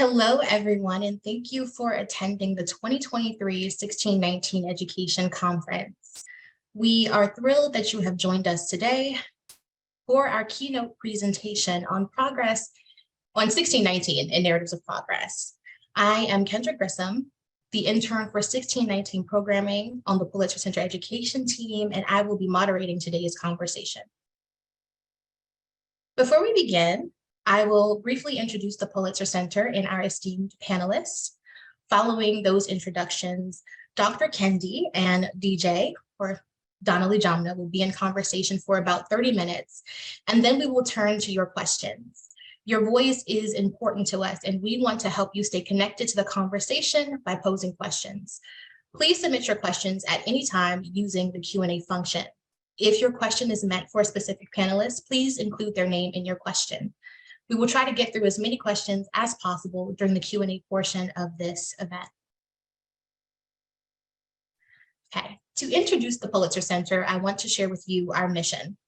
Hello, everyone, and thank you for attending the 2023 1619 Education Conference. We are thrilled that you have joined us today for our keynote presentation on progress on 1619 and narratives of progress. I am Kendra Grissom, the intern for 1619 programming on the Pulitzer Center Education team, and I will be moderating today's conversation. Before we begin, I will briefly introduce the Pulitzer Center and our esteemed panelists. Following those introductions, Dr. Kendi and DJ, or Donnalie Jamnah, will be in conversation for about 30 minutes, and then we will turn to your questions. Your voice is important to us, and we want to help you stay connected to the conversation by posing questions. Please submit your questions at any time using the Q&A function. If your question is meant for a specific panelist, please include their name in your question. We will try to get through as many questions as possible during the Q&A portion of this event. Okay, to introduce the Pulitzer Center, I want to share with you our mission.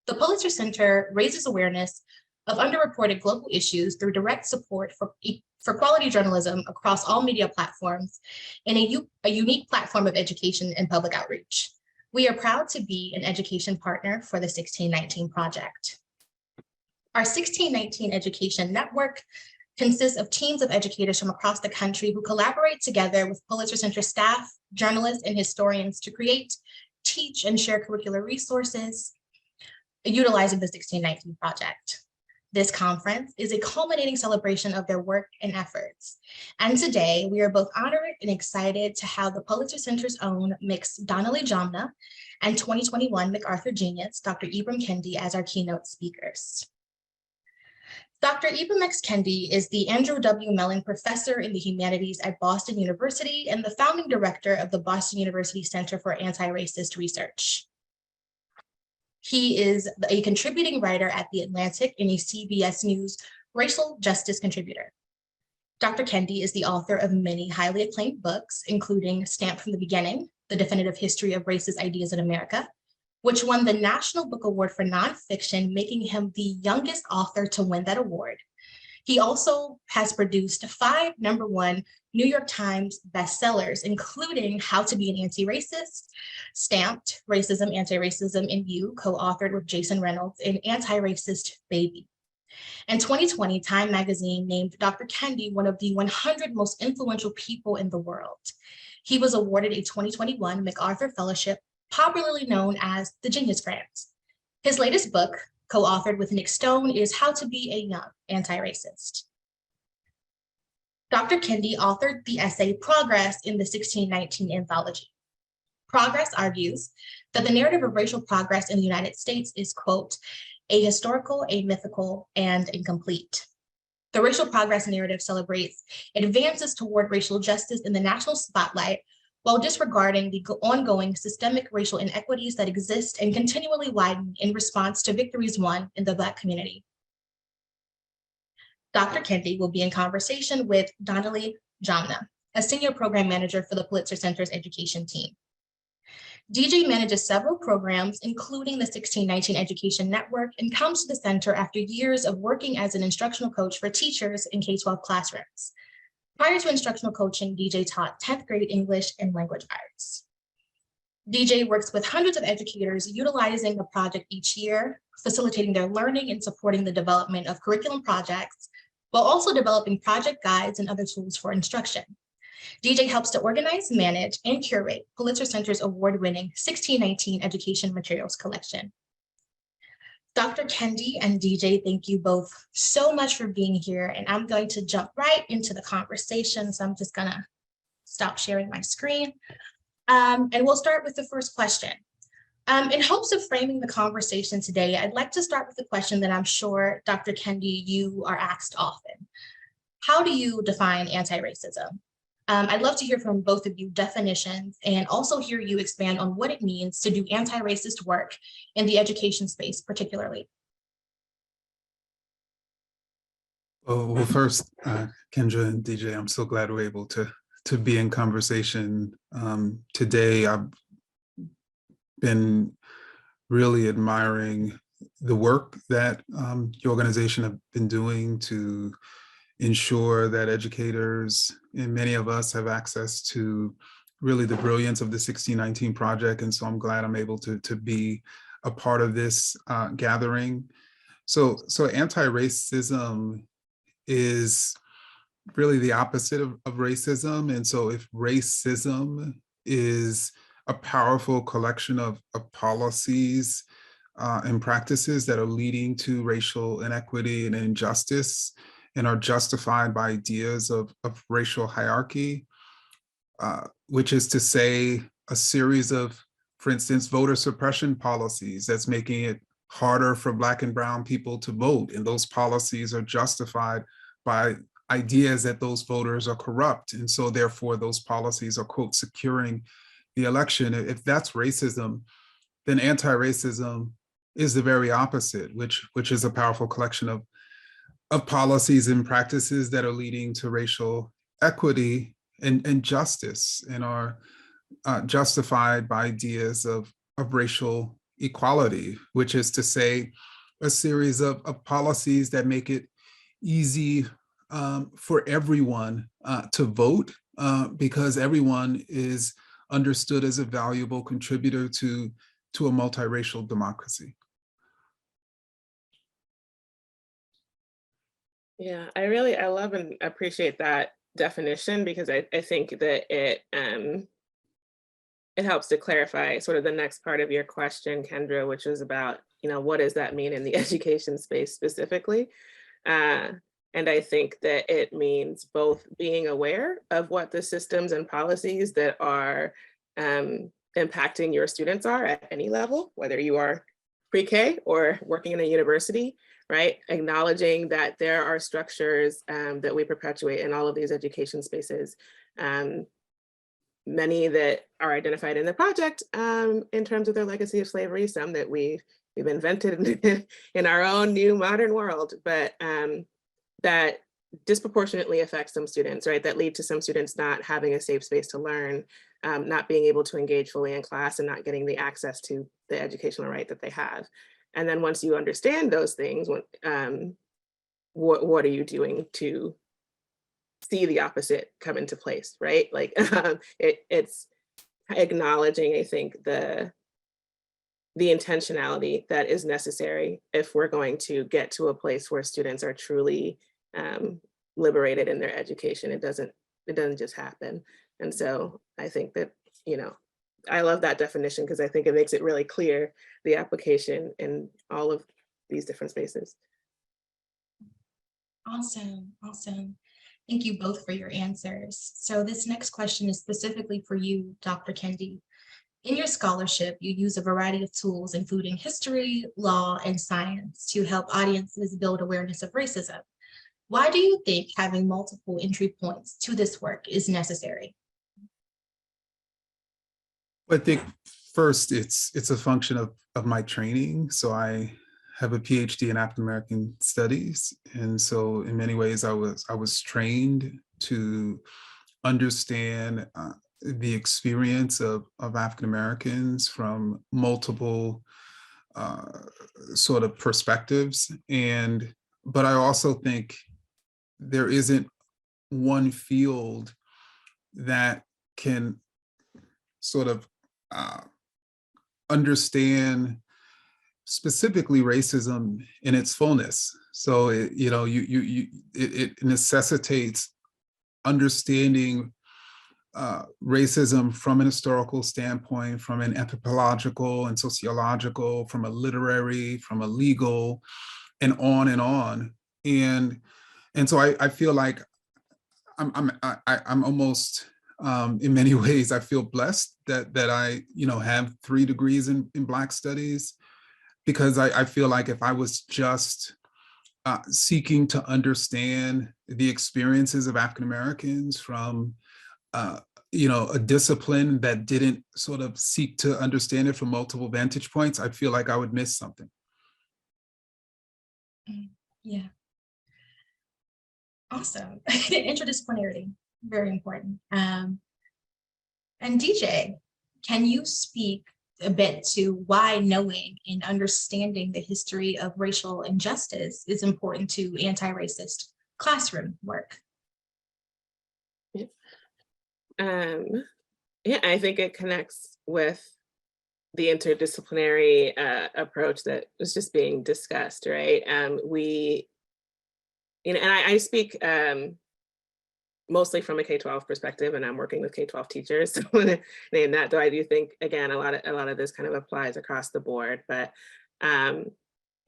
The Pulitzer Center raises awareness of underreported global issues through direct support for quality journalism across all media platforms and a unique platform of education and public outreach. We are proud to be an education partner for the 1619 Project. Our 1619 Education Network consists of teams of educators from across the country who collaborate together with Pulitzer Center staff, journalists, and historians to create, teach, and share curricular resources utilizing the 1619 Project. This conference is a culminating celebration of their work and efforts. And today, we are both honored and excited to have the Pulitzer Center's own Ms. Donnalie Jamnah and 2021 MacArthur Genius, Dr. Ibram Kendi, as our keynote speakers. Dr. Ibram X. Kendi is the Andrew W. Mellon Professor in the Humanities at Boston University and the founding director of the Boston University Center for Antiracist Research. He is a contributing writer at The Atlantic and a CBS News racial justice contributor. Dr. Kendi is the author of many highly acclaimed books, including Stamped from the Beginning, The Definitive History of Racist Ideas in America, which won the National Book Award for Nonfiction, making him the youngest author to win that award. He also has produced 5 #1 New York Times bestsellers, including How to Be an Anti-Racist, Stamped, Racism, Anti-Racism, and You, co-authored with Jason Reynolds, and Anti-Racist Baby. In 2020, Time magazine named Dr. Kendi one of the 100 most influential people in the world. He was awarded a 2021 MacArthur Fellowship, popularly known as the Genius Grant. His latest book, co-authored with Nick Stone, is How to Be a Young Anti-Racist. Dr. Kendi authored the essay Progress in the 1619 anthology. Progress argues that the narrative of racial progress in the United States is, quote, ahistorical, amythical, and incomplete. The racial progress narrative celebrates advances toward racial justice in the national spotlight while disregarding the ongoing systemic racial inequities that exist and continually widen in response to victories won in the Black community. Dr. Kendi will be in conversation with Donnalie Jamnah, a senior program manager for the Pulitzer Center's education team. DJ manages several programs, including the 1619 Education Network, and comes to the center after years of working as an instructional coach for teachers in K-12 classrooms. Prior to instructional coaching, DJ taught 10th grade English and language arts. DJ works with hundreds of educators utilizing the project each year, facilitating their learning and supporting the development of curriculum projects, while also developing project guides and other tools for instruction. DJ helps to organize, manage, and curate Pulitzer Center's award-winning 1619 Education Materials Collection. Dr. Kendi and DJ, thank you both so much for being here, and I'm going to jump right into the conversation. So I'm just gonna stop sharing my screen. And we'll start with the first question. In hopes of framing the conversation today, I'd like to start with a question that I'm sure, Dr. Kendi, you are asked often. How do you define anti-racism? I'd love to hear from both of you definitions and also hear you expand on what it means to do anti-racist work in the education space, particularly. Well, first, Kendra and DJ, I'm so glad we're able to be in conversation today. I've been really admiring the work that your organization have been doing to ensure that educators, and many of us, have access to really the brilliance of the 1619 Project. And so I'm glad I'm able to be a part of this gathering. So anti-racism is really the opposite of racism. And so if racism is a powerful collection of policies and practices that are leading to racial inequity and injustice and are justified by ideas of racial hierarchy, which is to say a series of, for instance, voter suppression policies that's making it harder for Black and Brown people to vote. And those policies are justified by ideas that those voters are corrupt. And so therefore those policies are, quote, securing the election. If that's racism, then anti-racism is the very opposite, which is a powerful collection of policies and practices that are leading to racial equity and justice, and are justified by ideas of racial equality, which is to say a series of policies that make it easy for everyone to vote, because everyone is understood as a valuable contributor to a multiracial democracy. Yeah, I love and appreciate that definition, because I think that it helps to clarify sort of the next part of your question, Kendra, which is about, what does that mean in the education space specifically? And I think that it means both being aware of what the systems and policies that are impacting your students are at any level, whether you are pre-K or working in a university, right? Acknowledging that there are structures that we perpetuate in all of these education spaces, many that are identified in the project in terms of their legacy of slavery, some that we've invented in our own new modern world, but that disproportionately affect some students, right? That lead to some students not having a safe space to learn, not being able to engage fully in class, and not getting the access to the educational right that they have. And then once you understand those things, what are you doing to see the opposite come into place, right? Like it's acknowledging, I think, the intentionality that is necessary if we're going to get to a place where students are truly liberated in their education. It doesn't just happen. And so I think that, I love that definition, because I think it makes it really clear the application in all of these different spaces. Awesome. Thank you both for your answers. So this next question is specifically for you, Dr. Kendi. In your scholarship, you use a variety of tools, including history, law, and science, to help audiences build awareness of racism. Why do you think having multiple entry points to this work is necessary? I think first, it's a function of my training. So I have a PhD in African American studies, and so in many ways I was trained to understand the experience of African Americans from multiple sort of perspectives. But I also think there isn't one field that can sort of understand specifically racism in its fullness. So it necessitates understanding racism from an historical standpoint, from an anthropological and sociological, from a literary, from a legal, and on and on. And so I feel like I'm almost in many ways I feel blessed that I have 3 degrees in Black studies, because I feel like if I was just seeking to understand the experiences of African Americans from a discipline that didn't sort of seek to understand it from multiple vantage points, I feel like I would miss something. Yeah. Awesome. Interdisciplinarity, very important. And DJ, can you speak a bit to why knowing and understanding the history of racial injustice is important to anti-racist classroom work? Yeah, I think it connects with the interdisciplinary approach that was just being discussed, right? And I speak mostly from a K-12 perspective, and I'm working with K-12 teachers, so I want to name that, though I do think, again, a lot of this kind of applies across the board. But when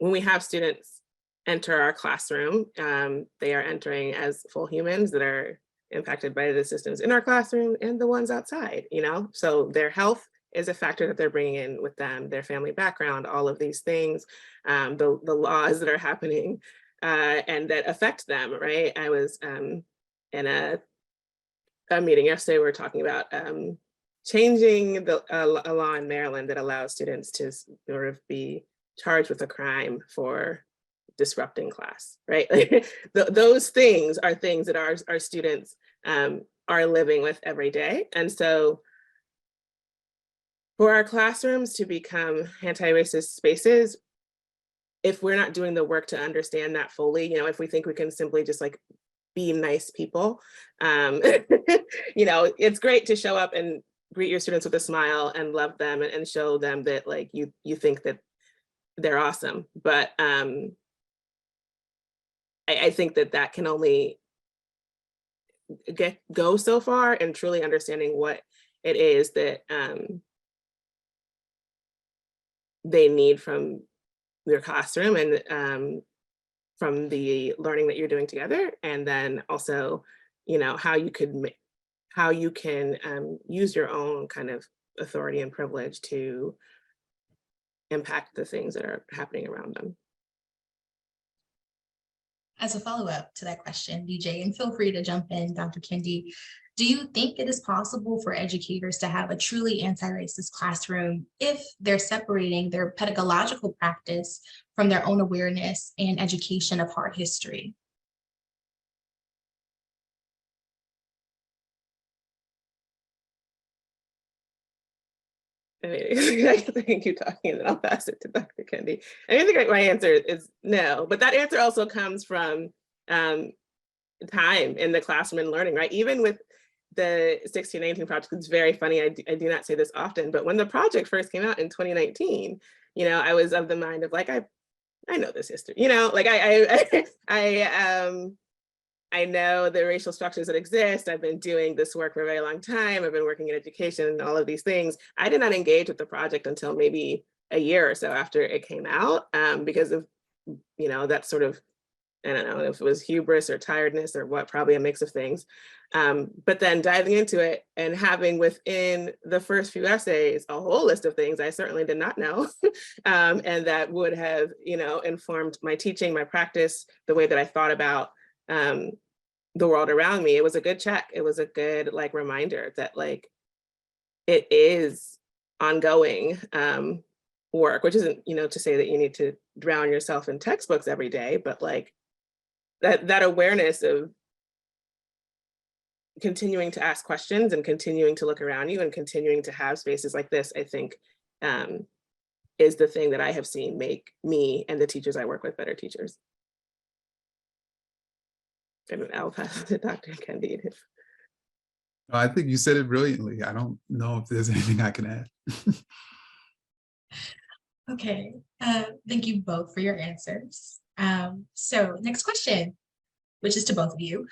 we have students enter our classroom, they are entering as full humans that are impacted by the systems in our classroom and the ones outside, so their health is a factor that they're bringing in with them, their family background, all of these things, the laws that are happening and that affect them, right? I was in a meeting yesterday, we were talking about changing a law in Maryland that allows students to sort of be charged with a crime for disrupting class, right? Those things are things that our students are living with every day. And so for our classrooms to become anti-racist spaces, if we're not doing the work to understand that fully, if we think we can simply just be nice people, it's great to show up and greet your students with a smile and love them and show them that you think that they're awesome. But I think that can only go so far in truly understanding what it is that they need from your classroom and from the learning that you're doing together, and then also, how you can use your own kind of authority and privilege to impact the things that are happening around them. As a follow-up to that question, DJ, and feel free to jump in, Dr. Kendi, do you think it is possible for educators to have a truly anti-racist classroom if they're separating their pedagogical practice from their own awareness and education of hard history? I can keep talking and then I'll pass it to Dr. Kendi. I think my answer is no, but that answer also comes from time in the classroom and learning, right? Even with the 1619 project, it's very funny. I do not say this often, but when the project first came out in 2019, I was of the mind of I know this history, I know the racial structures that exist. I've been doing this work for a very long time. I've been working in education and all of these things. I did not engage with the project until maybe a year or so after it came out because of, that sort of, I don't know if it was hubris or tiredness or what, probably a mix of things. But then diving into it and having within the first few essays, a whole list of things I certainly did not know. And that would have, informed my teaching, my practice, the way that I thought about the world around me. It was a good check. It was a good reminder that it is ongoing work, which isn't, to say that you need to drown yourself in textbooks every day, but that awareness of continuing to ask questions and continuing to look around you and continuing to have spaces like this, I think is the thing that I have seen make me and the teachers I work with better teachers. And I'll pass it to Dr. Kendi. I think you said it brilliantly. I don't know if there's anything I can add. Okay, thank you both for your answers. So next question, which is to both of you.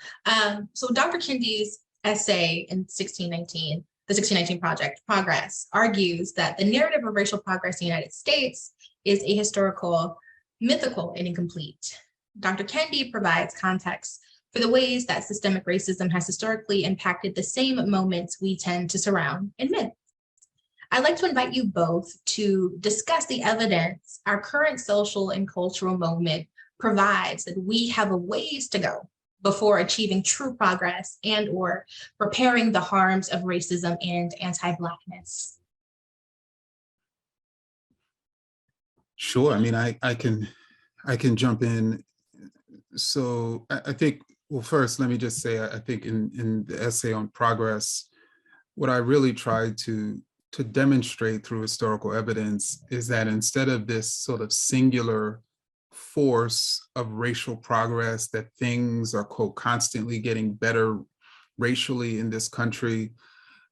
So Dr. Kendi's essay in 1619, the 1619 Project, Progress, argues that the narrative of racial progress in the United States is ahistorical, mythical, and incomplete. Dr. Kendi provides context for the ways that systemic racism has historically impacted the same moments we tend to surround in myth. I'd like to invite you both to discuss the evidence our current social and cultural moment provides that we have a ways to go before achieving true progress and or repairing the harms of racism and anti-Blackness. Sure. I mean, I can jump in. So I think, well, first, let me just say, I think in the essay on progress, what I really tried to demonstrate through historical evidence is that instead of this sort of singular force of racial progress, that things are, quote, constantly getting better racially in this country,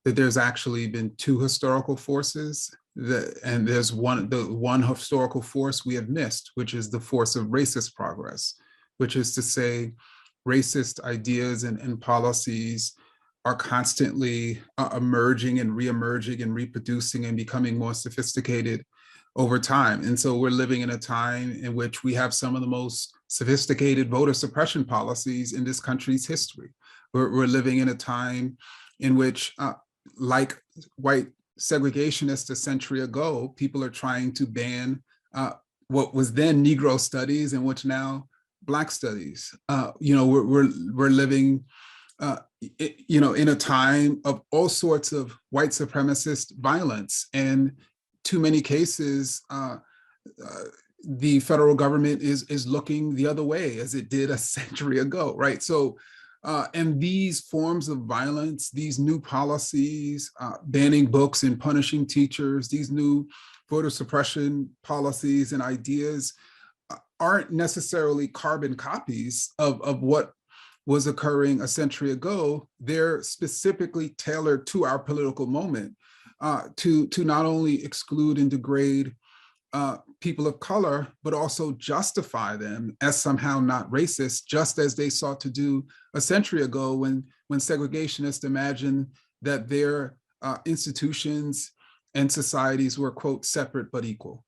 that there's actually been two historical forces, and there's the one historical force we have missed, which is the force of racist progress, which is to say racist ideas and policies are constantly emerging and reemerging and reproducing and becoming more sophisticated over time. And so we're living in a time in which we have some of the most sophisticated voter suppression policies in this country's history. We're living in a time in which, like white segregationists a century ago, people are trying to ban what was then Negro studies and what's now Black studies. We're living in a time of all sorts of white supremacist violence, and too many cases, the federal government is looking the other way, as it did a century ago, right? So, and these forms of violence, these new policies, banning books and punishing teachers, these new voter suppression policies and ideas aren't necessarily carbon copies of what was occurring a century ago. They're specifically tailored to our political moment, to not only exclude and degrade people of color, but also justify them as somehow not racist, just as they sought to do a century ago when segregationists imagined that their institutions and societies were, quote, separate but equal.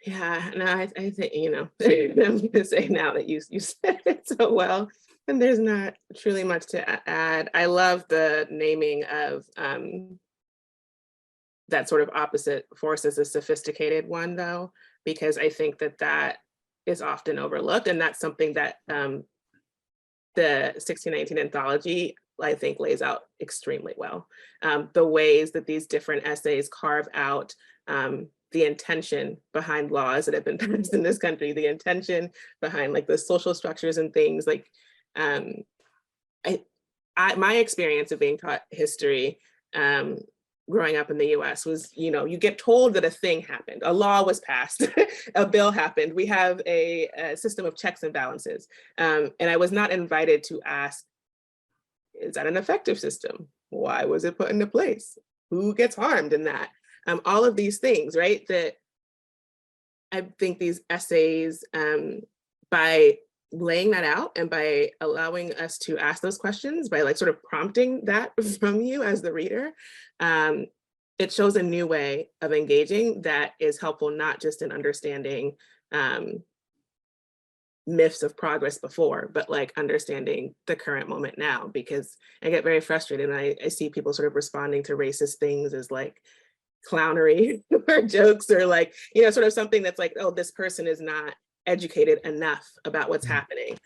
Yeah, no, I think, I'm going to say now that you said it so well, and there's not truly much to add. I love the naming of that sort of opposite force as a sophisticated one, though, because I think that is often overlooked, and that's something that the 1619 anthology, I think, lays out extremely well. The ways that these different essays carve out the intention behind laws that have been passed in this country, the intention behind like the social structures and things like, my experience of being taught history growing up in the US was, you get told that a thing happened, a law was passed, a bill happened, we have a system of checks and balances. And I was not invited to ask, is that an effective system? Why was it put into place? Who gets harmed in that? All of these things, right? That I think these essays, by laying that out and by allowing us to ask those questions, by like sort of prompting that from you as the reader, it shows a new way of engaging that is helpful, not just in understanding myths of progress before, but like understanding the current moment now, because I get very frustrated and I see people sort of responding to racist things as like clownery or jokes, or like, sort of something that's like, oh, this person is not educated enough about what's happening,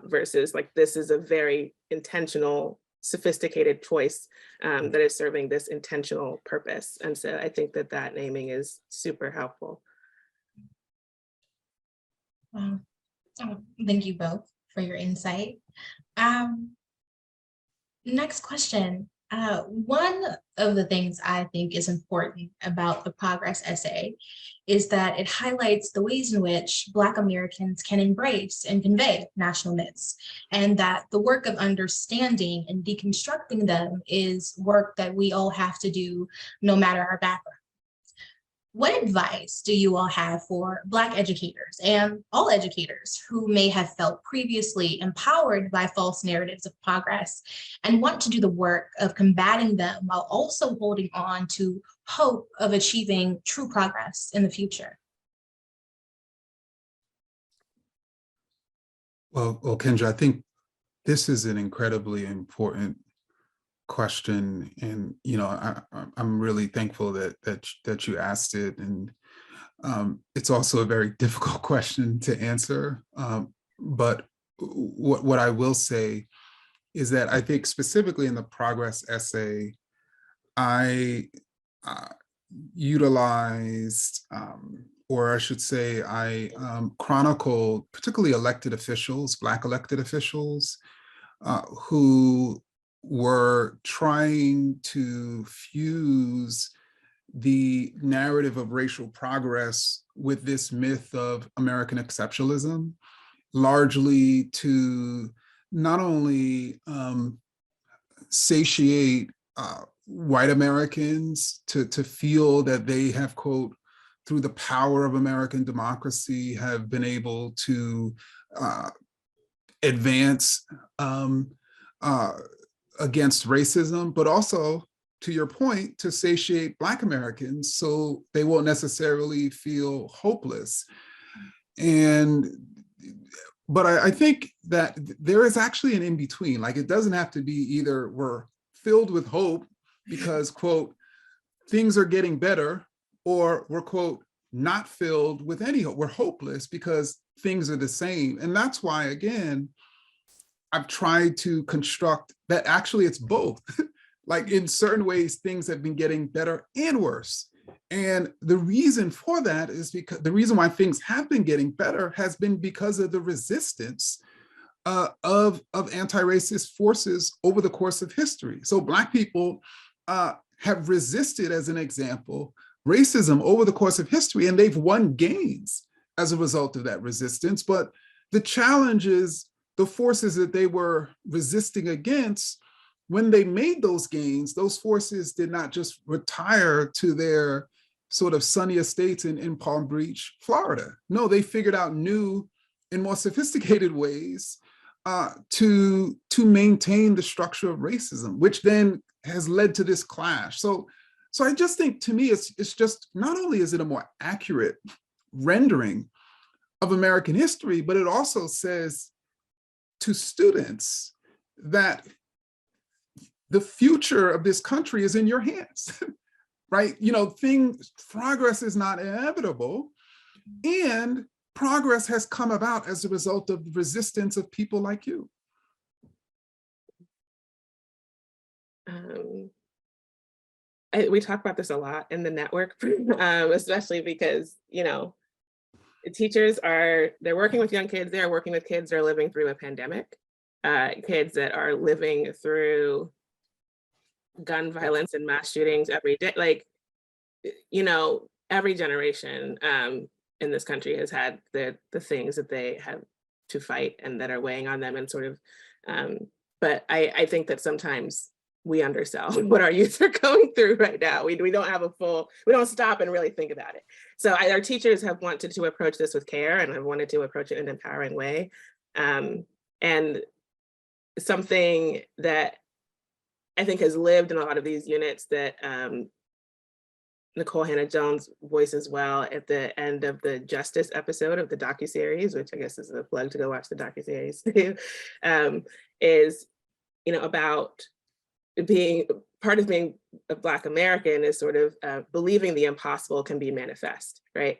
versus like, this is a very intentional, sophisticated choice that is serving this intentional purpose. And so I think that naming is super helpful. Wow. Oh, thank you both for your insight. Next question. One of the things I think is important about the Progress essay is that it highlights the ways in which Black Americans can embrace and convey national myths, and that the work of understanding and deconstructing them is work that we all have to do no matter our background. What advice do you all have for Black educators and all educators who may have felt previously empowered by false narratives of progress and want to do the work of combating them while also holding on to hope of achieving true progress in the future? Well, Kendra, I think this is an incredibly important question, and I'm really thankful that you asked it, and it's also a very difficult question to answer. But what I will say is that I think specifically in the Progress essay, I utilized, or I should say, I chronicled particularly elected officials, Black elected officials, who were trying to fuse the narrative of racial progress with this myth of American exceptionalism, largely to not only satiate white Americans to feel that they have, quote, through the power of American democracy, have been able to advance against racism, but also, to your point, to satiate Black Americans so they won't necessarily feel hopeless. But I think that there is actually an in-between. Like, it doesn't have to be either we're filled with hope because, quote, things are getting better, or we're, quote, not filled with any hope. We're hopeless because things are the same. And that's why, again, I've tried to construct that actually it's both. Like, in certain ways, things have been getting better and worse. And the reason for that is because the reason why things have been getting better has been because of the resistance of anti-racist forces over the course of history. So Black people have resisted, as an example, racism over the course of history, and they've won gains as a result of that resistance. But the challenge is the forces that they were resisting against, when they made those gains, those forces did not just retire to their sort of sunny estates in Palm Beach, Florida. No, they figured out new and more sophisticated ways to maintain the structure of racism, which then has led to this clash. So I just think, to me, it's just, not only is it a more accurate rendering of American history, but it also says to students that the future of this country is in your hands, right? You know, progress is not inevitable, and progress has come about as a result of the resistance of people like you. We talk about this a lot in the network, especially because, you know, teachers they're working with young kids, they're working with kids that are living through a pandemic, kids that are living through gun violence and mass shootings every day. Like, you know, every generation in this country has had the things that they have to fight and that are weighing on them, and sort of, but I think that sometimes we undersell what our youth are going through right now. We don't stop and really think about it. So our teachers have wanted to approach this with care, and have wanted to approach it in an empowering way. And something that I think has lived in a lot of these units that Nicole Hannah-Jones voices well at the end of the Justice episode of the docuseries, which I guess is a plug to go watch the docuseries, is, you know, about being a Black American is sort of believing the impossible can be manifest, right?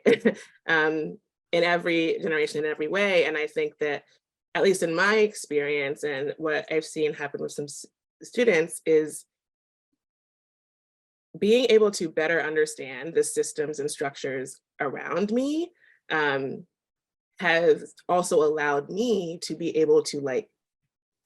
In every generation, in every way. And I think that, at least in my experience and what I've seen happen with some students, is being able to better understand the systems and structures around me has also allowed me to be able to, like,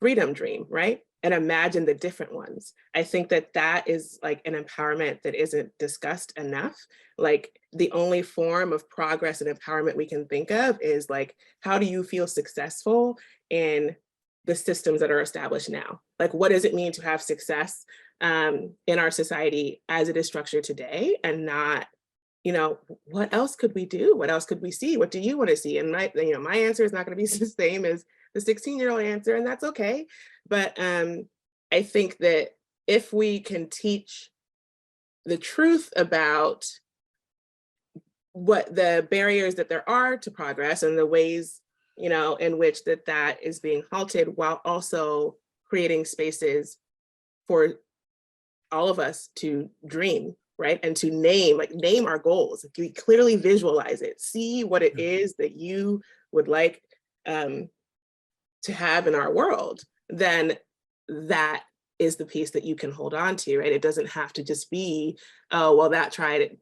freedom dream, right? And imagine the different ones. I think that that is like an empowerment that isn't discussed enough. Like, the only form of progress and empowerment we can think of is, like, how do you feel successful in the systems that are established now? Like, what does it mean to have success in our society as it is structured today, and not, you know, what else could we do? What else could we see? What do you want to see? And my answer is not going to be the same as the 16-year-old answer, and that's okay. But I think that if we can teach the truth about what the barriers that there are to progress, and the ways, you know, in which that is being halted, while also creating spaces for all of us to dream, right? And to name our goals. Like, we clearly visualize it, see what it is that you would like to have in our world, then that is the piece that you can hold on to, right? It doesn't have to just be, oh, well,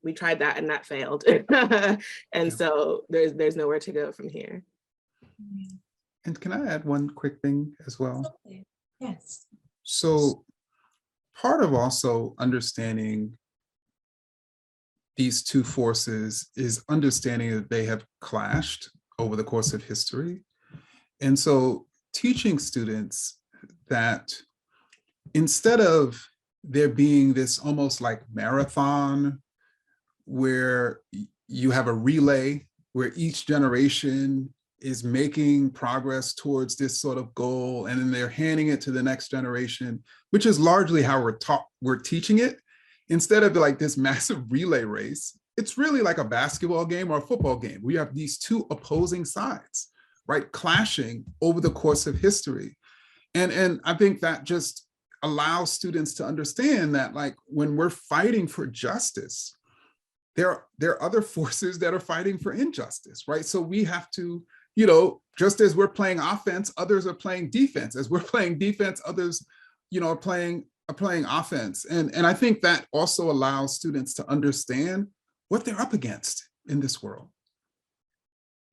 we tried that and that failed. And so there's nowhere to go from here. And can I add one quick thing as well? Yes. So part of also understanding these two forces is understanding that they have clashed over the course of history. And so teaching students that instead of there being this almost like marathon where you have a relay where each generation is making progress towards this sort of goal, and then they're handing it to the next generation, which is largely how we're teaching it. Instead of like this massive relay race, it's really like a basketball game or a football game. We have these two opposing sides, right, clashing over the course of history. And I think that just allows students to understand that, like, when we're fighting for justice, there are other forces that are fighting for injustice, right? So we have to, just as we're playing offense, others are playing defense. As we're playing defense, others, are playing offense. And I think that also allows students to understand what they're up against in this world.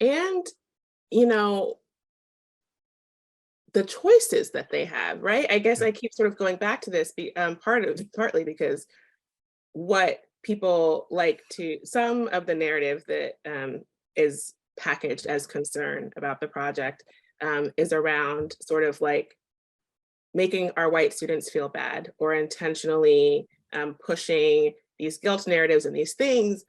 And, the choices that they have, right? I guess I keep sort of going back to this, partly because what people some of the narrative that is packaged as concern about the project is around sort of like making our white students feel bad, or intentionally pushing these guilt narratives and these things.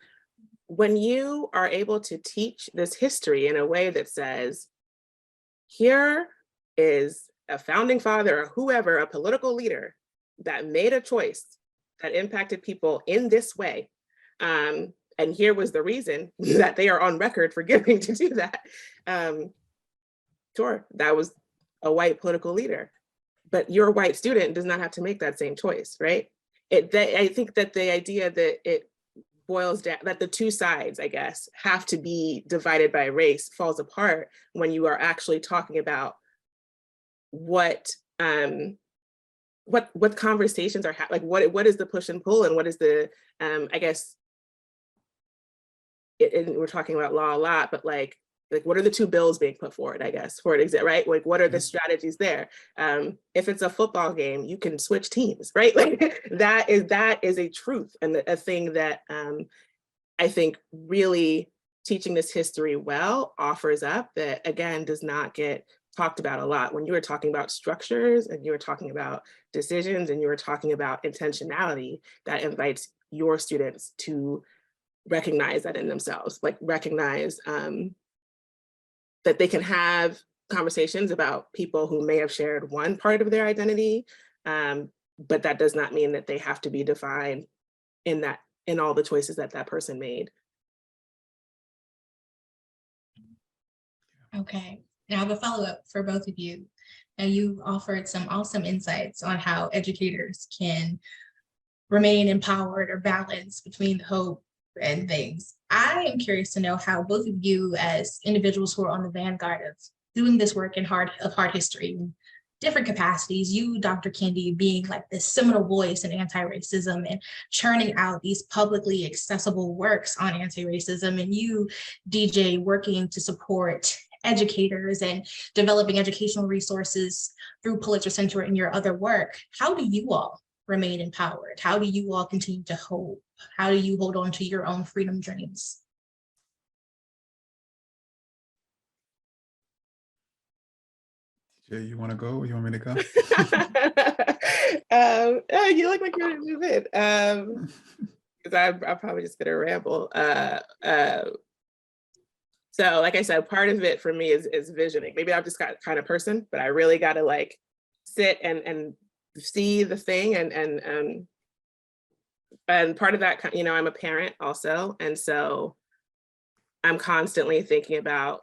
When you are able to teach this history in a way that says, here is a founding father or whoever, a political leader that made a choice that impacted people in this way. And here was the reason that they are on record for giving to do that. Sure, that was a white political leader, but your white student does not have to make that same choice, right? I think that the idea that it boils down, that the two sides, I guess, have to be divided by race falls apart when you are actually talking about what conversations are like, what is the push and pull, and what is the I guess and we're talking about law a lot, but like what are the two bills being put forward, I guess, for an example, right? Like, what are the strategies there? If it's a football game, you can switch teams, right? Like that is a truth, and a thing that I think really teaching this history well offers up, that again does not get talked about a lot. When you were talking about structures, and you were talking about decisions, and you were talking about intentionality, that invites your students to recognize that in themselves, like recognize that they can have conversations about people who may have shared one part of their identity, but that does not mean that they have to be defined in all the choices that person made. Okay. Now I have a follow-up for both of you. Now, you offered some awesome insights on how educators can remain empowered or balance between hope and things. I am curious to know how both of you, as individuals who are on the vanguard of doing this work in hard history, in different capacities, you, Dr. Kendi, being like this seminal voice in anti-racism and churning out these publicly accessible works on anti-racism, and you, DJ, working to support educators and developing educational resources through Pulitzer Center and your other work. How do you all remain empowered? How do you all continue to hope? How do you hold on to your own freedom dreams? Jay, you want to go, or you want me to go? You look like you're gonna move in. Because I'm probably just gonna ramble. So like I said, part of it for me is visioning. Maybe I'm just that kind of person, but I really got to like sit and see the thing, and part of that, I'm a parent also, and so I'm constantly thinking about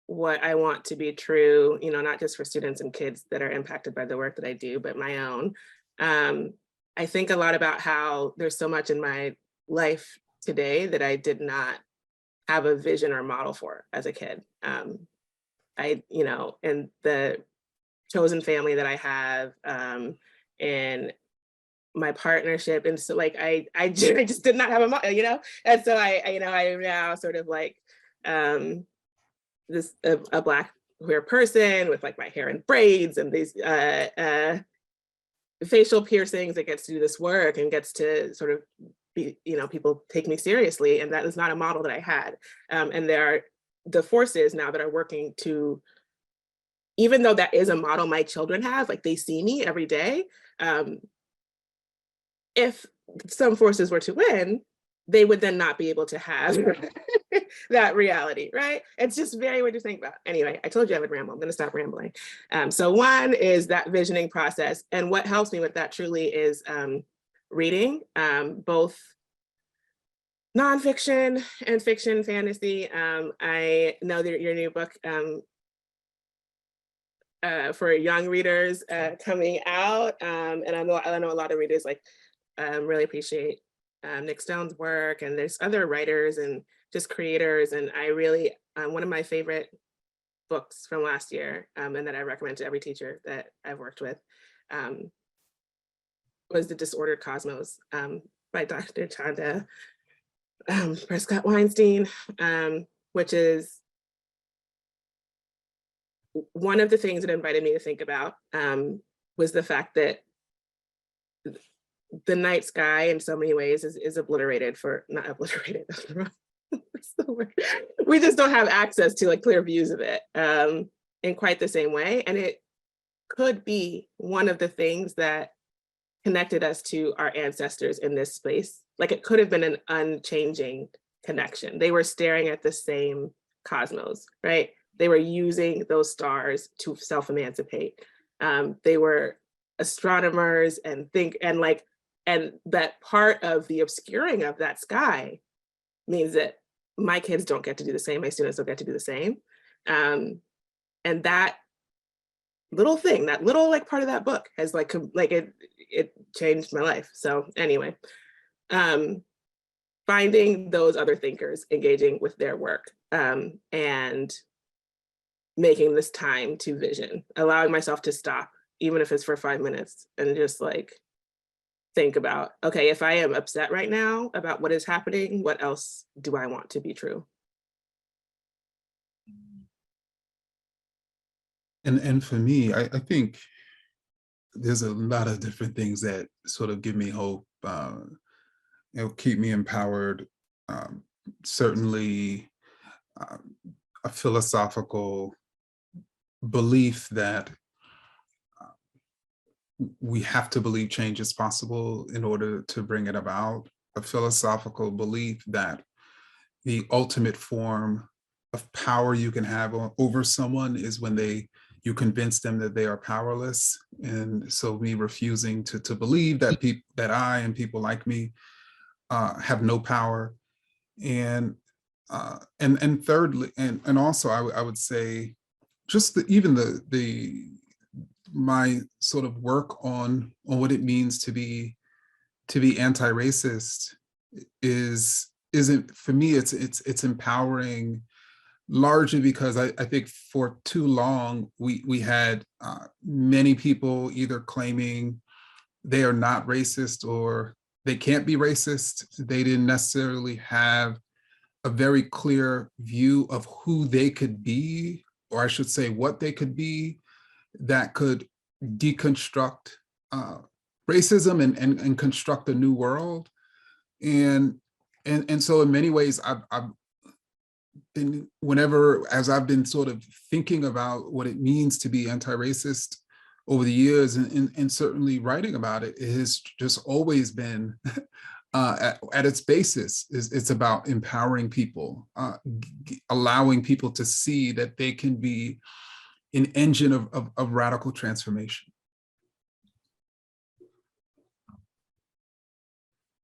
what I want to be true, not just for students and kids that are impacted by the work that I do, but my own. I think a lot about how there's so much in my life today that I did not have a vision or model for as a kid. And the chosen family that I have, and my partnership, and so like I just did not have a model, and so I am now sort of like this a Black queer person with like my hair in braids and these facial piercings, that gets to do this work and gets to sort of people take me seriously, and that is not a model that I had. And there are the forces now that are working to, even though that is a model my children have, like they see me every day, if some forces were to win, they would then not be able to have that reality, right? It's just very weird to think about. Anyway, I told you I would ramble. I'm going to stop rambling. So one is that visioning process. And what helps me with that truly is reading, both nonfiction and fiction, fantasy. I know that your new book for young readers coming out. And I know a lot of readers like really appreciate Nick Stone's work, and there's other writers and just creators. And I really, one of my favorite books from last year, and that I recommend to every teacher that I've worked with, was The Disordered Cosmos by Dr. Chanda Prescott Weinstein, which is one of the things it invited me to think about, was the fact that the night sky in so many ways is obliterated not obliterated. That's the word. We just don't have access to like clear views of it in quite the same way. And it could be one of the things that connected us to our ancestors in this space. Like it could have been an unchanging connection. They were staring at the same cosmos, right? They were using those stars to self-emancipate. They were astronomers and that part of the obscuring of that sky means that my kids don't get to do the same, my students don't get to do the same. And that little thing, that little like part of that book has it changed my life. So anyway, finding those other thinkers, engaging with their work, and making this time to vision, allowing myself to stop, even if it's for 5 minutes, and just like think about, okay, if I am upset right now about what is happening, what else do I want to be true? And for me, I think there's a lot of different things that sort of give me hope, keep me empowered. Certainly a philosophical belief that we have to believe change is possible in order to bring it about. A philosophical belief that the ultimate form of power you can have over someone is when you convince them that they are powerless. And so me refusing to believe that that I and people like me have no power. And thirdly, and also I would say just my sort of work on what it means to be anti-racist isn't for me, it's empowering, largely because I think for too long we had many people either claiming they are not racist or they can't be racist. They didn't necessarily have a very clear view of who they could be, or I should say what they could be, that could deconstruct racism and construct a new world. And so in many ways, I've been, as I've been sort of thinking about what it means to be anti-racist over the years, and certainly writing about it, it has just always been at its basis, it's about empowering people, allowing people to see that they can be an engine of radical transformation.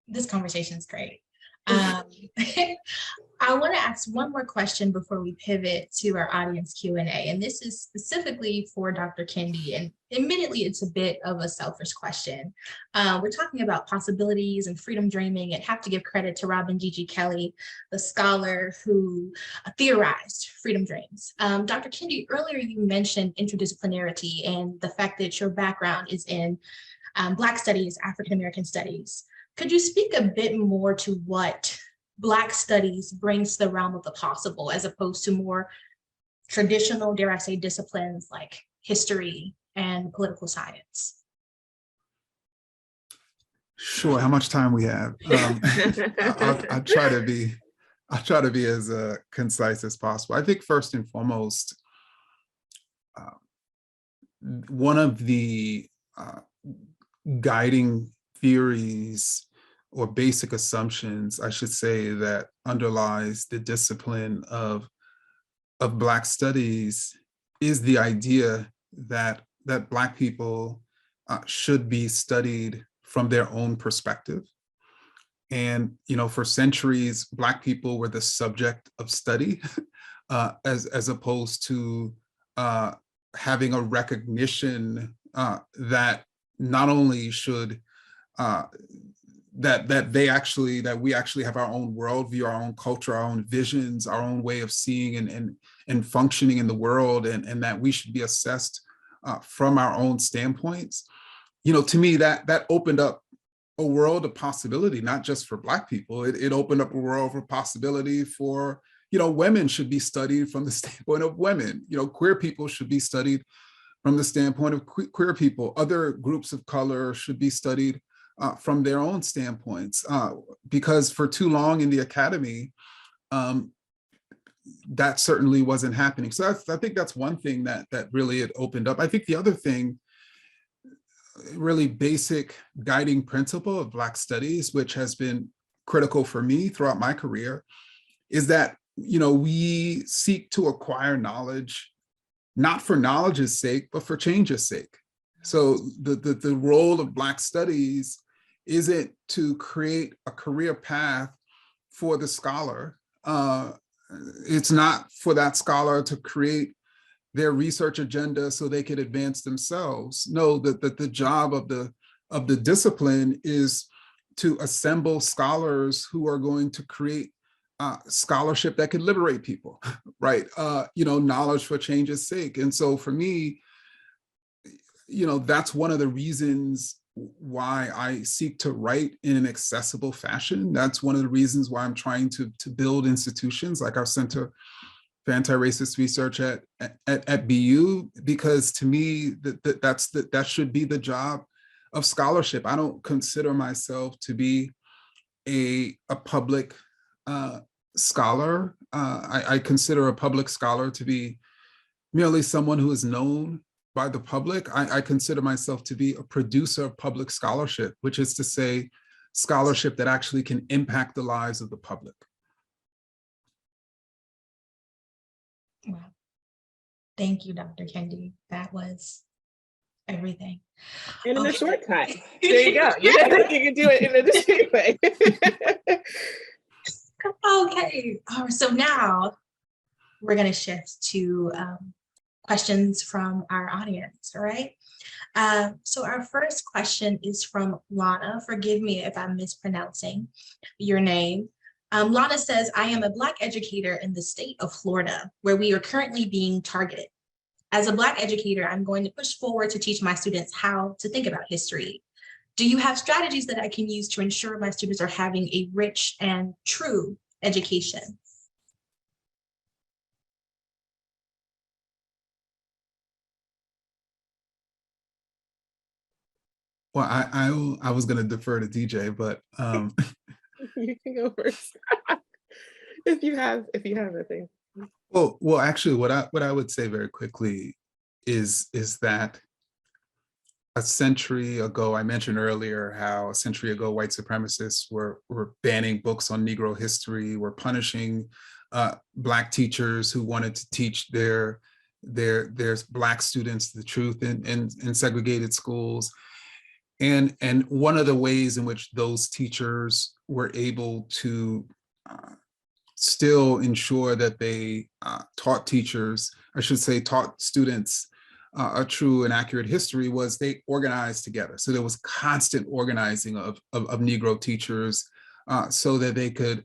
This conversation is great. I want to ask one more question before we pivot to our audience Q&A, and this is specifically for Dr. Kendi, and admittedly, it's a bit of a selfish question. We're talking about possibilities and freedom dreaming, and have to give credit to Robin G.G. Kelley, the scholar who theorized freedom dreams. Dr. Kendi, earlier you mentioned interdisciplinarity and the fact that your background is in Black studies, African-American studies. Could you speak a bit more to what Black studies brings to the realm of the possible, as opposed to more traditional, dare I say, disciplines like history and political science? Sure. How much time we have? I'll try to be as concise as possible. I think first and foremost, one of the guiding theories or basic assumptions, I should say, that underlies the discipline of Black studies is the idea that Black people should be studied from their own perspective. And, for centuries, Black people were the subject of study, as opposed to having a recognition that not only should that we actually have our own worldview, our own culture, our own visions, our own way of seeing and functioning in the world, and that we should be assessed from our own standpoints. To me, that opened up a world of possibility, not just for Black people. It opened up a world of possibility for, women should be studied from the standpoint of women. Queer people should be studied from the standpoint of queer people. Other groups of color should be studied from their own standpoints, because for too long in the academy, that certainly wasn't happening. So I think that's one thing that really it opened up. I think the other thing, really basic guiding principle of Black studies, which has been critical for me throughout my career, is that we seek to acquire knowledge, not for knowledge's sake, but for change's sake. So the role of Black studies isn't to create a career path for the scholar. It's not for that scholar to create their research agenda so they could advance themselves. No, the job of the discipline is to assemble scholars who are going to create scholarship that could liberate people, right? Knowledge for change's sake. And so for me, that's one of the reasons why I seek to write in an accessible fashion. That's one of the reasons why I'm trying to build institutions like our Center for Anti-Racist Research at BU, because to me, that should be the job of scholarship. I don't consider myself to be a public scholar. I consider a public scholar to be merely someone who is known by the public. I consider myself to be a producer of public scholarship, which is to say scholarship that actually can impact the lives of the public. Wow. Thank you, Dr. Kendi. That was everything. And in a short time. There you go. You can do it in a discreet way. Okay. All right. So now we're going to shift to questions from our audience, all right? So our first question is from Lana. Forgive me if I'm mispronouncing your name. Lana says, I am a Black educator in the state of Florida, where we are currently being targeted. As a Black educator, I'm going to push forward to teach my students how to think about history. Do you have strategies that I can use to ensure my students are having a rich and true education? Well, I was going to defer to DJ, but you can go first if you have a thing. Well, actually, what I would say very quickly is that a century ago, I mentioned earlier how a century ago white supremacists were banning books on Negro history, were punishing Black teachers who wanted to teach their Black students the truth in segregated schools. And one of the ways in which those teachers were able to still ensure that they taught students a true and accurate history was they organized together. So there was constant organizing of Negro teachers so that they could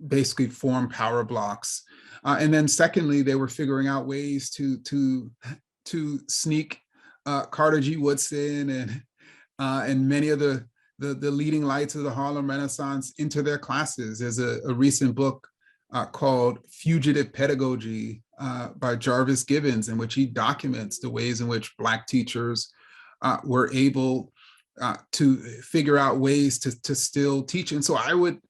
basically form power blocks. And then secondly, they were figuring out ways to sneak Carter G. Woodson and many of the leading lights of the Harlem Renaissance into their classes. There's a recent book called Fugitive Pedagogy by Jarvis Gibbons, in which he documents the ways in which Black teachers were able to figure out ways to still teach. And so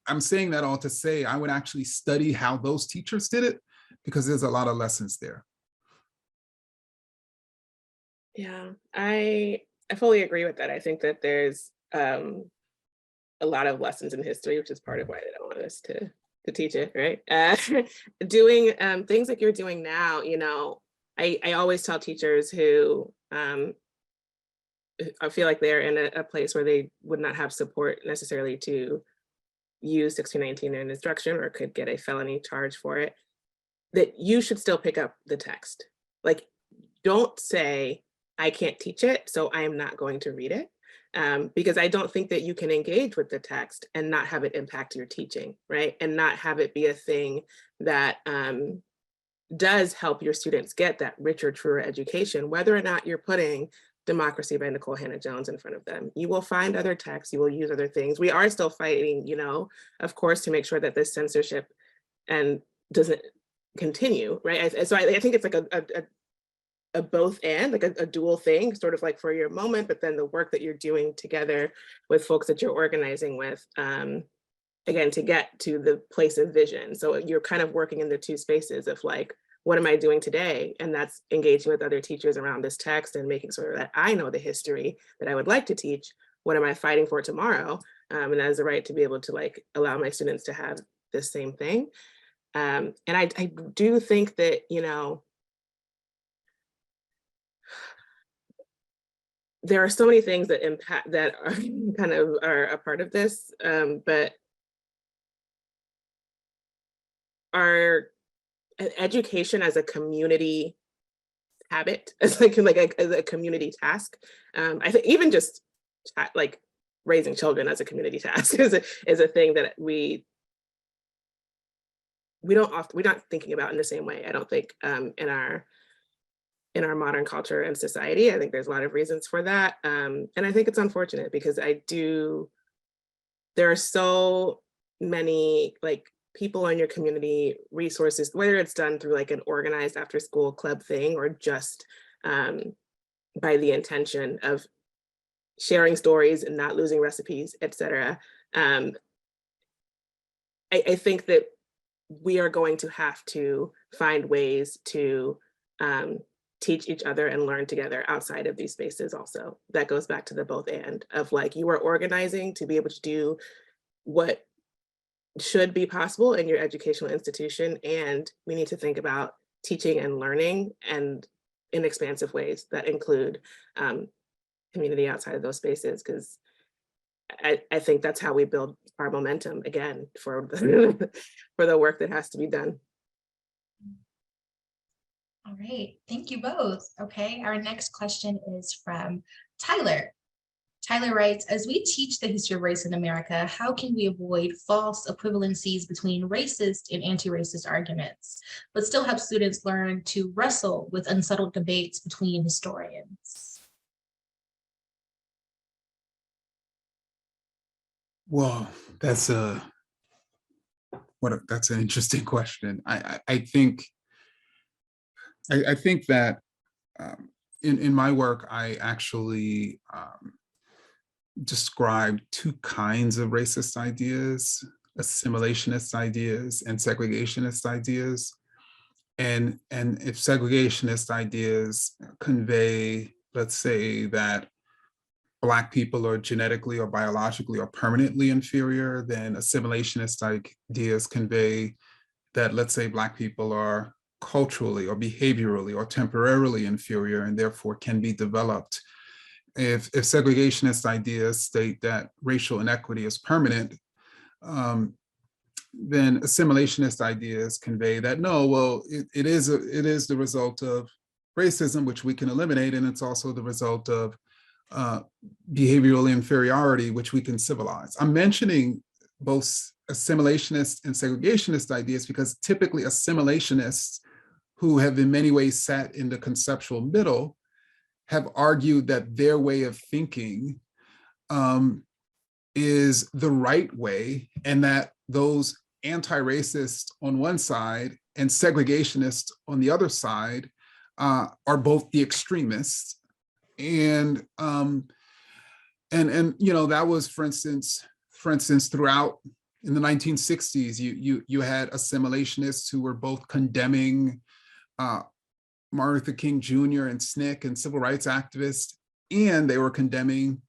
I'm saying that all to say, I would actually study how those teachers did it, because there's a lot of lessons there. Yeah, I fully agree with that. I think that there's a lot of lessons in history, which is part of why they don't want us to teach it, right? Doing things like you're doing now, you know, I always tell teachers who I feel like they're in a place where they would not have support necessarily to use 1619 in instruction or could get a felony charge for it, that you should still pick up the text. Like, don't say, I can't teach it, so I am not going to read it. Because I don't think that you can engage with the text and not have it impact your teaching, right? And not have it be a thing that does help your students get that richer, truer education, whether or not you're putting Democracy by Nicole Hannah-Jones in front of them. You will find other texts, you will use other things. We are still fighting, you know, of course, to make sure that this censorship doesn't continue, right? So I think it's like a both and, like a dual thing, sort of like for your moment, but then the work that you're doing together with folks that you're organizing with, again, to get to the place of vision. So you're kind of working in the two spaces of like, what am I doing today? And that's engaging with other teachers around this text and making sure that I know the history that I would like to teach. What am I fighting for tomorrow? And that is the right to be able to like allow my students to have the same thing. And I do think that, you know, there are so many things that impact, that are kind of are a part of this, but our education as a community habit, as like as a community task. I think even just like raising children as a community task is a thing that we're not thinking about in the same way, I don't think, in our modern culture and society. I think there's a lot of reasons for that. And I think it's unfortunate because there are so many like people in your community, resources, whether it's done through like an organized after school club thing or just by the intention of sharing stories and not losing recipes, et cetera. I think that we are going to have to find ways to teach each other and learn together outside of these spaces also. That goes back to the both and of like, you are organizing to be able to do what should be possible in your educational institution. And we need to think about teaching and learning and in expansive ways that include community outside of those spaces, because I think that's how we build our momentum again for the work that has to be done. All right, thank you both. Okay, our next question is from Tyler. Tyler writes, as we teach the history of race in America, how can we avoid false equivalencies between racist and anti-racist arguments, but still have students learn to wrestle with unsettled debates between historians? Well, that's an interesting question. I think that in my work, I actually describe two kinds of racist ideas: assimilationist ideas and segregationist ideas. And if segregationist ideas convey, let's say, that Black people are genetically or biologically or permanently inferior, then assimilationist ideas convey that, let's say, Black people are culturally or behaviorally or temporarily inferior and therefore can be developed. If segregationist ideas state that racial inequity is permanent, then assimilationist ideas convey that no, well, it is the result of racism, which we can eliminate, and it's also the result of behavioral inferiority, which we can civilize. I'm mentioning both assimilationist and segregationist ideas because typically assimilationists, who have in many ways sat in the conceptual middle, have argued that their way of thinking is the right way, and that those anti-racist on one side and segregationists on the other side are both the extremists. And And you know, that was, for instance, throughout in the 1960s, you had assimilationists who were both condemning Martin Luther King Jr. and SNCC and civil rights activists, and they were condemning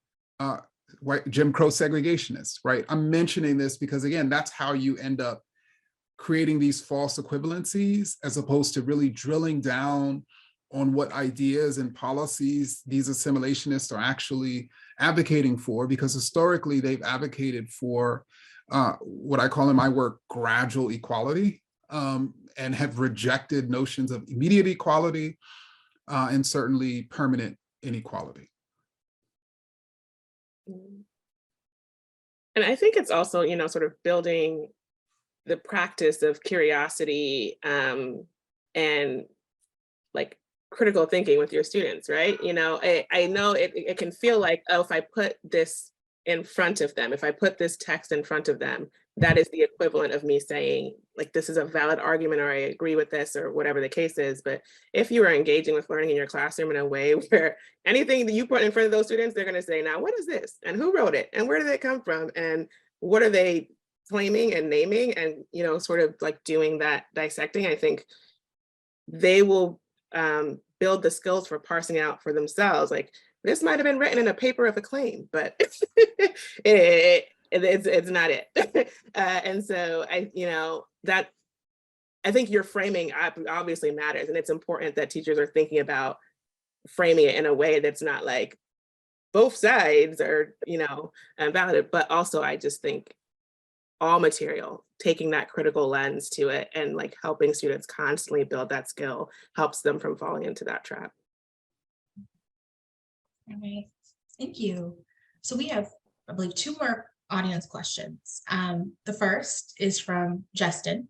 white Jim Crow segregationists, right? I'm mentioning this because, again, that's how you end up creating these false equivalencies, as opposed to really drilling down on what ideas and policies these assimilationists are actually advocating for, because historically they've advocated for what I call in my work gradual equality, and have rejected notions of immediate equality and certainly permanent inequality. And I think it's also, you know, sort of building the practice of curiosity and like critical thinking with your students, right? You know, I know it can feel like, oh, if I put this in front of them, if I put this text in front of them, that is the equivalent of me saying, like, this is a valid argument, or I agree with this, or whatever the case is. But if you are engaging with learning in your classroom in a way where anything that you put in front of those students, they're going to say, now, what is this? And who wrote it? And where did it come from? And what are they claiming and naming? And, you know, sort of like doing that dissecting, I think they will build the skills for parsing out for themselves. Like, this might have been written in a paper of acclaim, but it's not it. And so I think your framing obviously matters, and it's important that teachers are thinking about framing it in a way that's not like both sides are, you know, valid, but also I just think all material, taking that critical lens to it and like helping students constantly build that skill helps them from falling into that trap. All right, thank you. So we have, I believe, 2 more audience questions. The first is from Justin.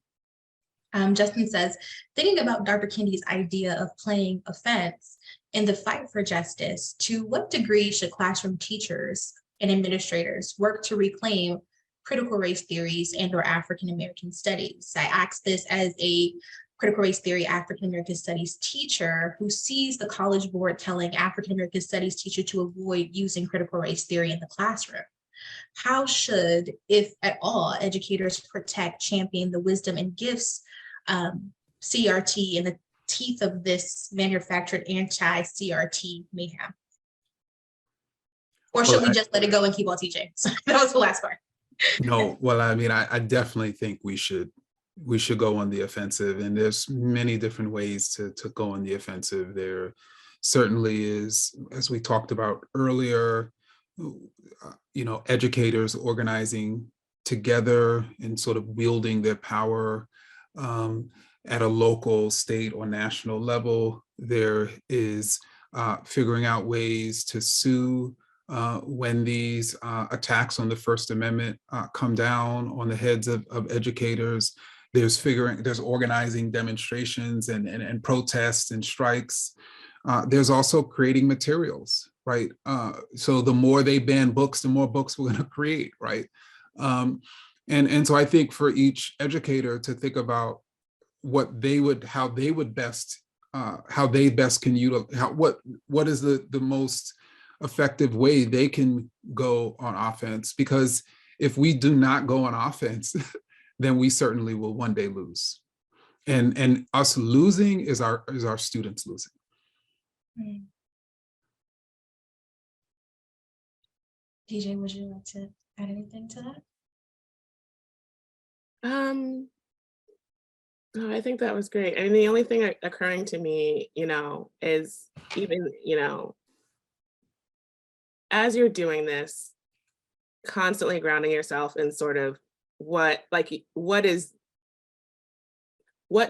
Justin says, thinking about Dr. Kendi's idea of playing offense in the fight for justice, to what degree should classroom teachers and administrators work to reclaim critical race theories and or African-American studies? I ask this as a critical race theory African-American studies teacher who sees the College Board telling African-American studies teacher to avoid using critical race theory in the classroom. How should, if at all, educators protect, champion the wisdom and gifts CRT in the teeth of this manufactured anti-CRT mayhem? Or should we just let it go and keep on teaching? So that was the last part. No, well, I mean, I definitely think we should go on the offensive, and there's many different ways to go on the offensive. There certainly is, as we talked about earlier, you know, educators organizing together and sort of wielding their power at a local, state, or national level. There is figuring out ways to sue when these attacks on the First Amendment come down on the heads of educators. There's organizing demonstrations and protests and strikes. There's also creating materials, right? So the more they ban books, the more books we're going to create, right? And so I think for each educator to think about how they best can utilize, what is the most effective way they can go on offense, because if we do not go on offense, then we certainly will one day lose. And us losing is our students losing. DJ, would you like to add anything to that? No, I think that was great. And the only thing occurring to me, you know, is even, you know, as you're doing this, constantly grounding yourself in sort of what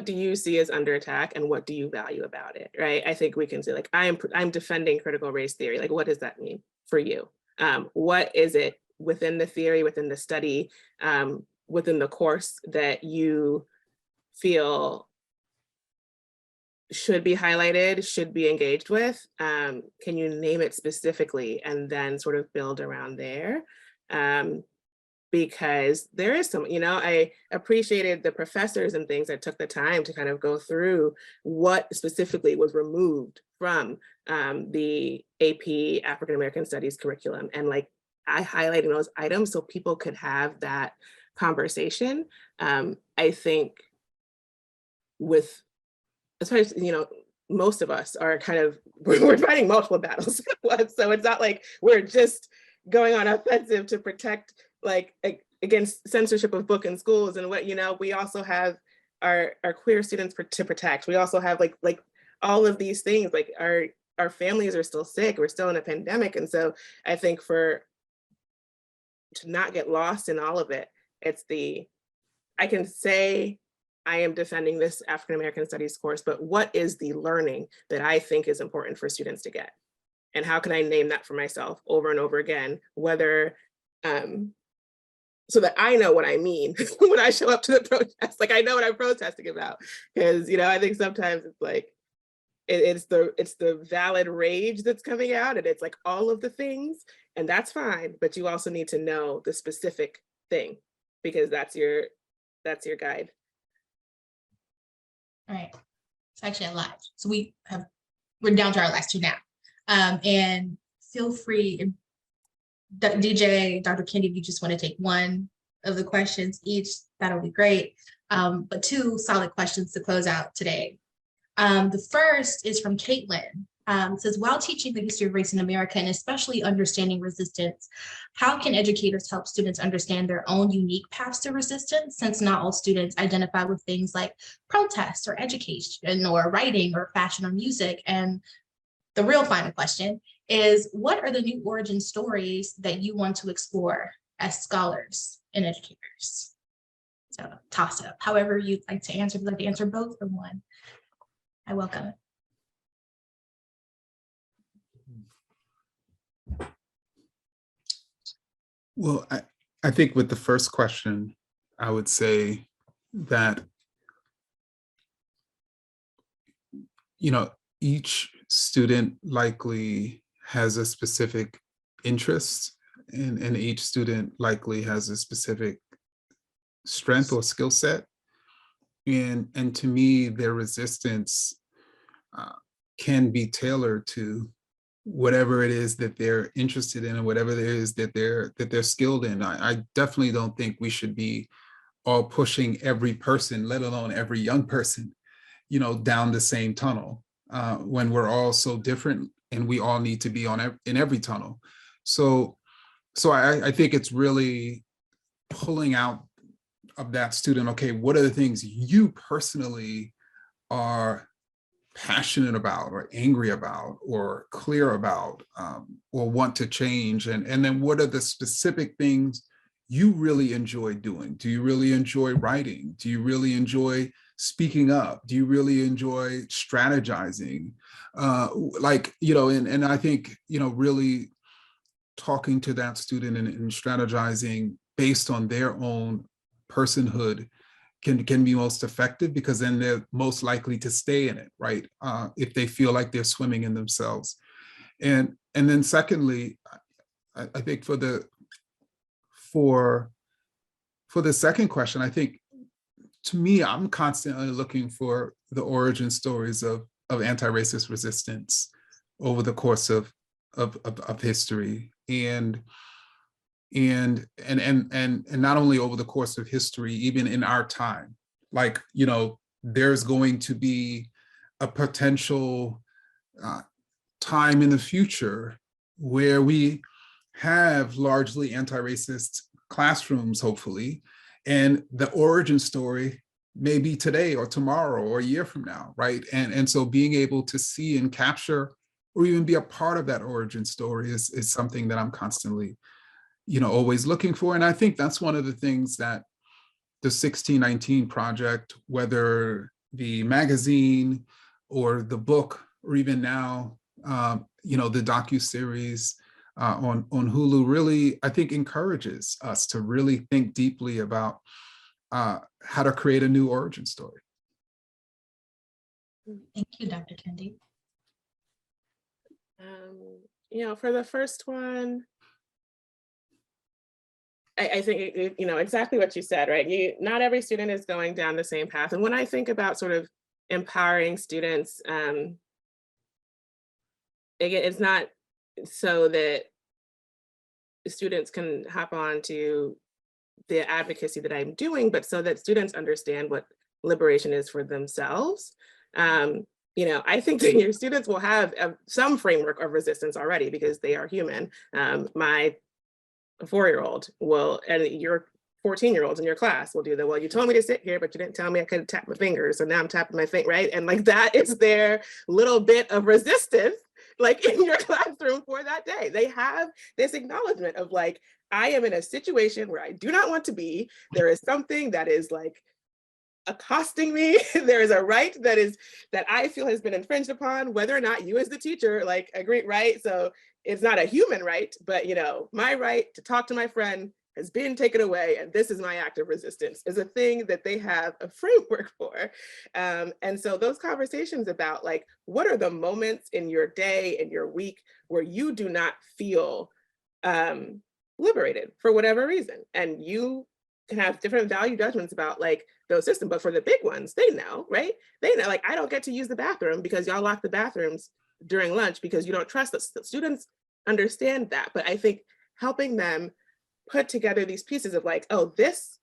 do you see as under attack and what do you value about it, right? I think we can say, like, I'm defending critical race theory. Like, what does that mean for you? What is it within the theory, within the study, within the course that you feel should be highlighted, should be engaged with? Can you name it specifically and then sort of build around there? because there is some, I appreciated the professors and things that took the time to kind of go through what specifically was removed from the AP African American Studies curriculum, and like I highlighting those items so people could have that conversation. I think with, as far as, most of us are kind of, we're fighting multiple battles at once. So it's not like we're just going on offensive to protect, like, against censorship of book in schools and what, we also have our queer students to protect. We also have like all of these things, like our families are still sick, we're still in a pandemic. And so I think to not get lost in all of it, I can say I am defending this African American Studies course, but what is the learning that I think is important for students to get? And how can I name that for myself over and over again, whether, so that I know what I mean when I show up to the protest, like I know what I'm protesting about. Because, I think sometimes it's like, it's the valid rage that's coming out, and it's like all of the things, and that's fine, but you also need to know the specific thing, because that's your guide. All right, it's actually a lot. So we're down to our last two now. And feel free, DJ, Dr. Kendi, if you just want to take one of the questions each, that'll be great. But two solid questions to close out today. The first is from Caitlin. It says, while teaching the history of race in America and especially understanding resistance, how can educators help students understand their own unique paths to resistance, since not all students identify with things like protests or education or writing or fashion or music? And the real final question is, what are the new origin stories that you want to explore as scholars and educators? So toss up, however you'd like to answer. If you'd like to answer both or one, I welcome it. Well, I think with the first question, I would say that, each student likely has a specific interest, and each student likely has a specific strength or skill set. And to me, their resistance can be tailored to whatever it is that they're interested in and whatever it is that they're skilled in. I definitely don't think we should be all pushing every person, let alone every young person, down the same tunnel when we're all so different and we all need to be in every tunnel. So I think it's really pulling out of that student, okay, what are the things you personally are passionate about or angry about or clear about or want to change, and then what are the specific things you really enjoy doing? Do you really enjoy writing? Do you really enjoy speaking up? Do you really enjoy strategizing? And I think, really talking to that student and strategizing based on their own personhood can be most effective, because then they're most likely to stay in it, right? If they feel like they're swimming in themselves. And then secondly, I think for the second question, I think, to me, I'm constantly looking for the origin stories of anti-racist resistance over the course of history, and not only over the course of history, even in our time. Like, there's going to be a potential time in the future where we have largely anti-racist classrooms, hopefully, and the origin story may be today or tomorrow or a year from now, right? And so being able to see and capture or even be a part of that origin story is something that I'm constantly always looking for. And I think that's one of the things that the 1619 Project, whether the magazine or the book, or even now, the docuseries on Hulu, really, I think, encourages us to really think deeply about how to create a new origin story. Thank you, Dr. Kendi. For the first one, I think, you know, exactly what you said, right? Not every student is going down the same path. And when I think about sort of empowering students, again, it's not so that students can hop on to the advocacy that I'm doing, but so that students understand what liberation is for themselves. You know, I think that your students will have some framework of resistance already because they are human. My 4-year-old will, and your 14-year-olds in your class will do the, well, you told me to sit here, but you didn't tell me I could tap my fingers. So now I'm tapping my finger, right? And like that is their little bit of resistance, like in your classroom for that day. They have this acknowledgement of like, I am in a situation where I do not want to be. There is something that is like accosting me. There is a right that I feel has been infringed upon, whether or not you as the teacher like agree, right? So it's not a human right, but you know, my right to talk to my friend has been taken away, and this is my act of resistance, is a thing that they have a framework for. And so those conversations about like, what are the moments in your day and your week where you do not feel liberated for whatever reason, and you can have different value judgments about like those systems, but for the big ones, they know, right? They know, like, I don't get to use the bathroom because y'all lock the bathrooms during lunch because you don't trust us. Students understand that, but I think helping them put together these pieces of like, oh, this,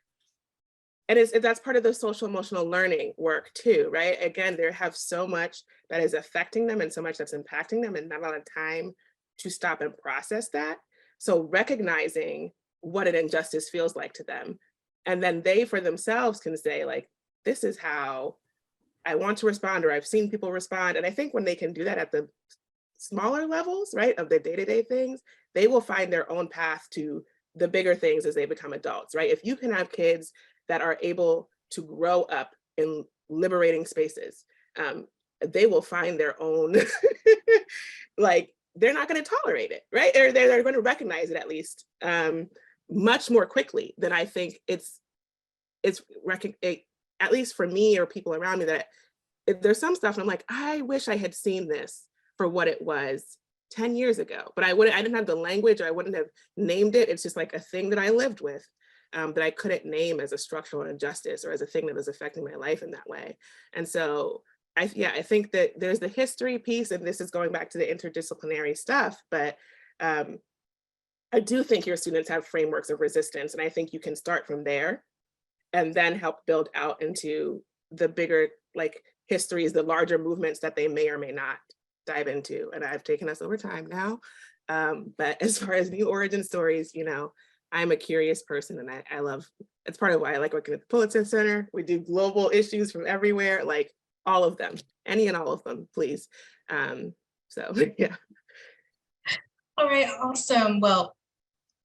and that's part of the social emotional learning work too, right? Again, they have so much that is affecting them and so much that's impacting them and not a lot of time to stop and process that. So recognizing what an injustice feels like to them, and then they for themselves can say like, this is how I want to respond, or I've seen people respond. And I think when they can do that at the smaller levels, right, of the day-to-day things, they will find their own path to the bigger things as they become adults, right? If you can have kids that are able to grow up in liberating spaces, they will find their own, like, they're not going to tolerate it, right? Or they're going to recognize it at least much more quickly than I think at least for me or people around me, that there's some stuff and I'm like, I wish I had seen this for what it was 10 years ago, but I didn't have the language, or I wouldn't have named it. It's just like a thing that I lived with that I couldn't name as a structural injustice or as a thing that was affecting my life in that way. And so I think that there's the history piece, and this is going back to the interdisciplinary stuff, but I do think your students have frameworks of resistance, and I think you can start from there and then help build out into the bigger like histories, the larger movements that they may or may not dive into. And I've taken us over time now. But as far as new origin stories, you know, I'm a curious person, and I love, it's part of why I like working at the Pulitzer Center. We do global issues from everywhere, like all of them, any and all of them, please. So yeah. All right, awesome. Well,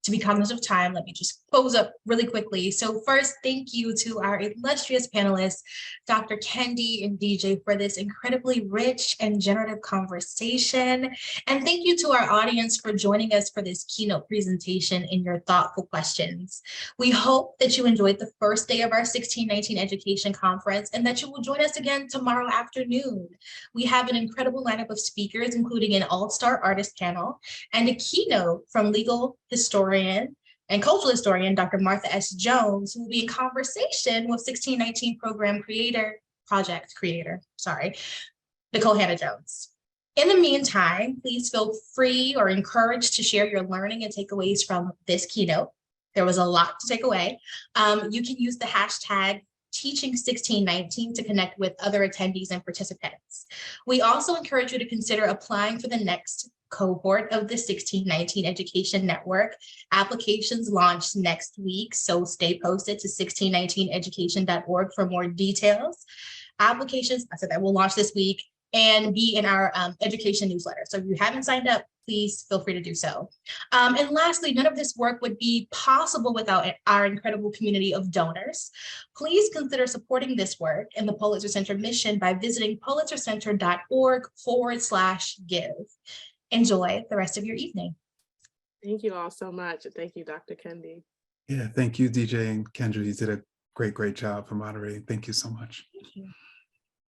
to be cognizant of time, let me just close up really quickly. So first, thank you to our illustrious panelists, Dr. Kendi and DJ, for this incredibly rich and generative conversation. And thank you to our audience for joining us for this keynote presentation and your thoughtful questions. We hope that you enjoyed the first day of our 1619 Education Conference and that you will join us again tomorrow afternoon. We have an incredible lineup of speakers, including an all-star artist panel and a keynote from legal historian and cultural historian, Dr. Martha S. Jones, who will be in conversation with 1619 project creator, Nicole Hannah Jones. In the meantime, please feel free or encouraged to share your learning and takeaways from this keynote. There was a lot to take away. You can use the hashtag Teaching1619 to connect with other attendees and participants. We also encourage you to consider applying for the next cohort of the 1619 Education Network. Applications launch next week, so stay posted to 1619education.org for more details. Applications, I said that will launch this week and be in our education newsletter. So if you haven't signed up, please feel free to do so. And lastly, none of this work would be possible without our incredible community of donors. Please consider supporting this work and the Pulitzer Center mission by visiting pulitzercenter.org/give. Enjoy the rest of your evening. Thank you all so much. And thank you, Dr. Kendi. Yeah, thank you, DJ and Kendra. You did a great job for moderating. Thank you so much. Thank you.